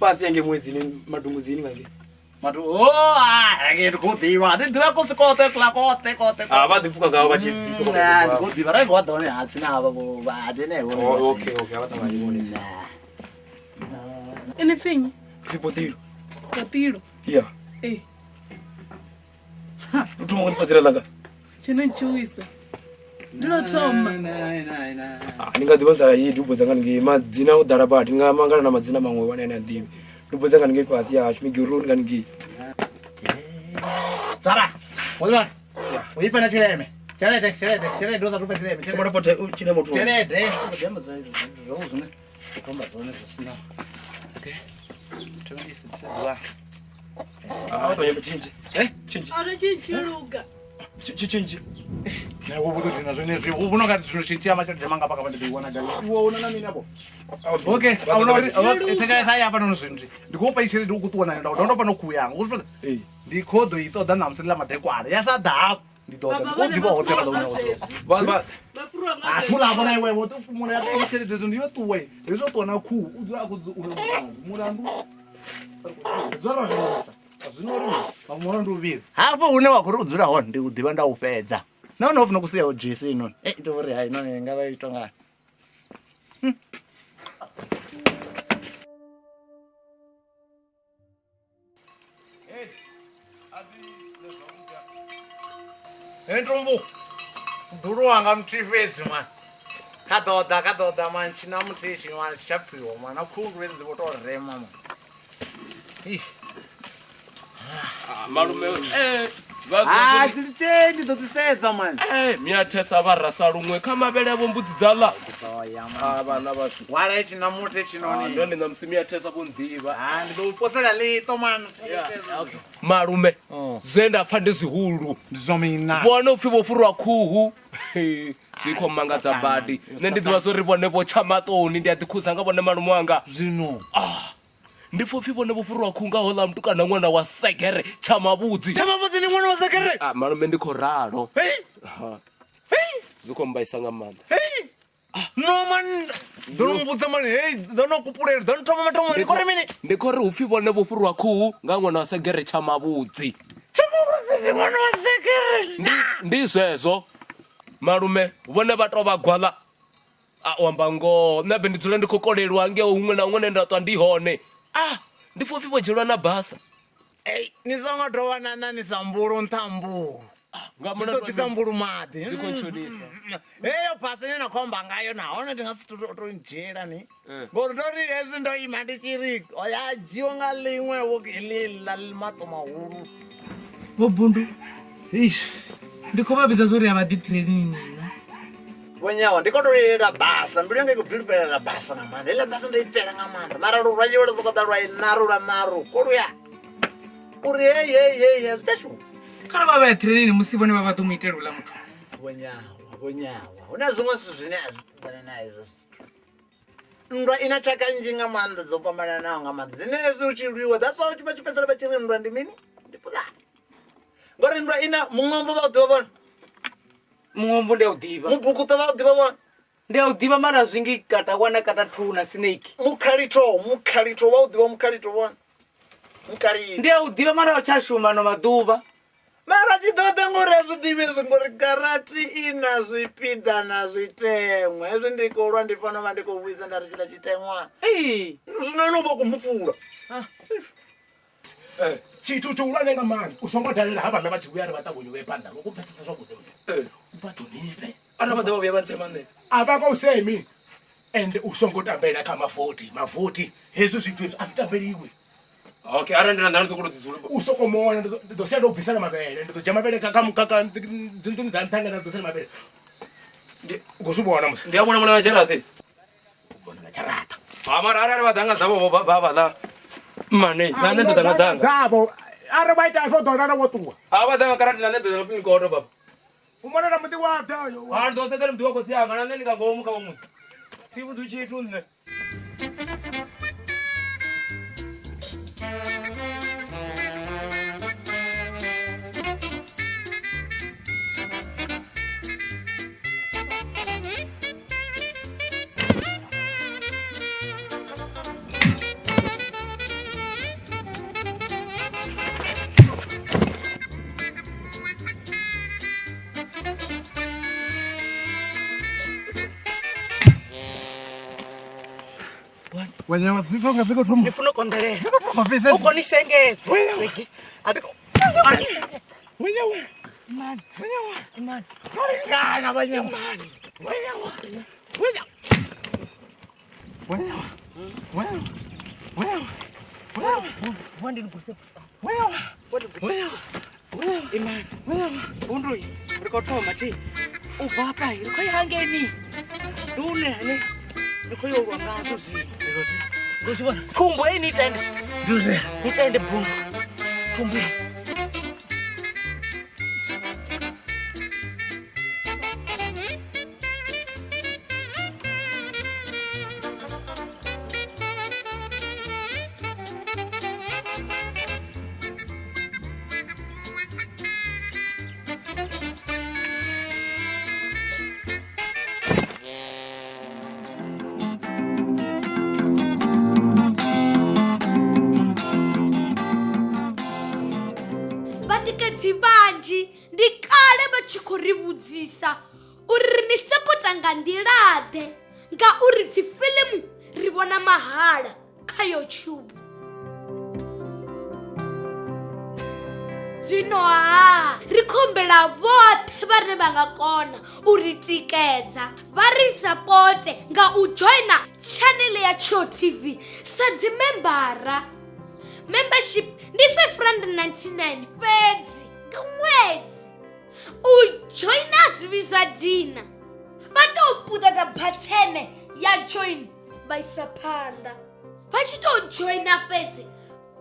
Pasi yange mwezi ni madunguzini ngale. Matu ake ndikudiwa ndira kusikote klakote kote. Vadifuka ngawo vachitiso. Ndikudiwa rai godone hatsina ava bo vadene wo. Okay, avata vaibone. Anything? Sipotiro. Potiro. Yeah. Eh. Utuma ngipazira langa. Chena nchuisa. Ndino toma. Ninga dibanza yi dubo zanga ngi madzina udarabati nga mangana na madzina mamwe wanene ndibi. Dubo zanga ngi pasi ya shmiguru ngi. Sara. Oiwa. Oipa na chireme. Chere doza rupe chireme. Chemora pote chine moto. Chere de. Demba rozo ne. Komba zone sina. Okay. Tundi sitwa. Toye chinji. Chinji. Ara chinchiruga. Chinji. Na ubudo dina zone zvi. Ubuno ka zvinoshitia macho demanga paka vande biwana gali. Uona na mina bo. Okay. Auna sega sai apa no zvinji. Ndikupa ishiri ndikutuona ndo pano kuya. Uzvona. Ndikodo itoda namsila madekwara. Yasada. Ndidoda. Ndikudiba hotel lo. Ba. Atula bona iwe wotu muna ya ishiri ndiyo tuwe. Ezo tona ku. Udura kuzu murandu. Zoro ndisa. Azinori. Pamona nduvira. Hapo une wakuri kudzura ho ndikudiba ndaupedza. Naona ufuna kusiya ojisi ino. Ndovori hayi ino ngava itonga. Entrombo. Duro wanga mtrifedzi man. Kadoda man china mutishi man chapfiwa man akuru wenzi votorema man. Malume tiri totisedza man. Miatesa varasa rumwe kamavele vo mbudzi dzala. Vana vashu. Wala china muti chinoni. Ndone namsimia tesa kundiva. Ndoposela lito man. Malume. Zenda pfande zihulu. Ndizomina. Vona upfi vofurwa khuhu. Zikho mangadza badi. Nendidziva zori vone vo chamatoni ndi adikhusa nga vone malume wanga. Zvino. Ndipfo vone vofurwa khuhu nga hola mtukana mwana wa segere chamavudzi. Chamavudzi ni mwana wa segere. Malume ndikho ralo. Zikho mbaisa nga manda. No man. Don't put the money. Hey, don't kupurela. Don't toma matomo. Ndikore mini. Ndikore upfi vone vofurwa khuhu nga mwana wa segere chamavudzi. Chamavudzi mwana wa segere. Ndizwezo. Malume vone vatova gwala. Wamba ngo nabe ndidzula ndikokolelwa nge umwe na umwe ndatwa ndihone. Ndifo fipo jelwa na basa. Nisanga dovana nani samburu ntamburu. Ngamona tisamburu mati. Sikonchonisa. Eyo pasene nakhomba ngayo naona ndingasitotorinjela ni. Ngorori lezi ndo imandi chiri. Oya jiwa ngalimwe wokelila limatoma huru. Bundu. Ndikova biza zori abadi training. Wenyawa ndikotoyera basa mbirenge kubhiripera basa ngamanda ile basa ndeipfera ngamanda mara rwaje wala sokota rwai naru koruya uri hey tashu Kana baba training musibone baba tumuitela ula muthu wenyawa una zimwe zwine azibana nazo ndwa inachaka njinga manda zopamana nawo ngamanda dzine zuchiriwa that's all chipesela bachiri ndwa ndimini ndipula ngori ndwa ina mungombo badobona Mungombo ndio udiva. Mubukuta ba udiva bwana. Ndio udiva mara zwingi katakwana katatuna snake. Mukhalito ba udiva mukhalito bwana. Mukali. Ndio udiva mara chashuma no maduva. Mara chidode ngore zvidive ngore karati ina zvipida na zvitengwa. Ezvo ndikorwa ndifana mandikovuisa ndari chita chitemwa. Zvinonoba kumupfura. tshithu tshihulwane nga maanḓa u songo dalela ha vhaḽa vha tshi vhuya ri vha ṱavhonyi vhe phanḓa loko pfesesa zwavhuḓi musi u vha ṱhonifhe ara vha ḓa vha vhuya vha ntsema nṋe a vha ka u semi ende u songo tambela kha mavoti hezwi zwithu hezwi a zwi tambeliwi okay ara ndi na ndana dzokolo dzidzule u soko mona ndi ḓo sia ndo bvisela mavhele ndi ḓo dzhia mavhele kha dzinḓuni dza nṱhanga na ḓo sela mavhele u khou zwi vhona musi ndi a vhona mona na tsheraṱe u vhona na tsharaṱa mara arali vha danga dzavho vha vha mane na nṋe ndo danga dzanga dzavho ari vha ita zwo ḓona na wo ṱuwa a vha danga karati na nṋe ndo danga pfini koto baba u mona na muḓi wa dayo ha ndo sedela muḓi wa khotsi yanga na nṋe ndi nga ngomu kha vhaṅwe thi vhuḓi tshithu nṋe Wanyama ziko tumu. Ndifuna ukondelela. Mafisa. Ukonishengeza. Adiko. Wanyama. Imani. Imani. Ngana wanyama. Wandi nguse. Imani. Bundu. Rikothoma thi. Ubva pa hi rikho ihangeni. Dune ne. Rikho yo wanga kuzi. Uzibona. Thumbo ni tende. Duze. Ni tende bundu. Thumbo. Banji ndikale vachikori vhudzisa uri ni sapota nga nḓilaḓe ngauri dzi filimu ri vhona mahala kha YouTube. Zwino ri khombela vhoṱhe vhane vha nga kona uri tikedza vha ri sapote nga u joina channel ya Tsho TV sa dzimembara. Membership ndi R599 fhedzi nga ṅwedzi. U joina zwivhiswa dina vha tou puṱedza bhathene ya join vha isa phanḓa. Vha tshi tou joina fhedzi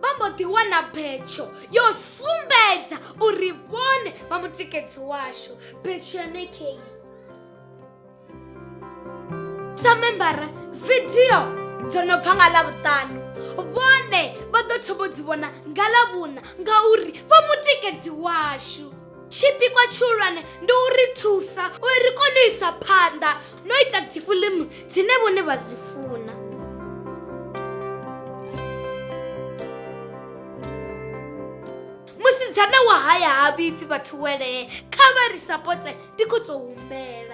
vha mbo ḓi wana betsho yo sumbedza uri vhone vha mutikedzi washu. Betsho ya nekheyi sa membara video dzo no bva nga Ḽavhuṱanu vhone vha ḓo thoma dzi vhona nga Ḽavhuṋa ngauri vha mutikedzi washu. Tshipikwa tshihulwane ndi uri thusa uri ri kone u isa phanḓa no ita dzi fiḽimu dzine vhone vha dzi funa. Musidzana wa haya ha vhipfi vhathu welee kha vha ri sapote ndi khou tou humbela.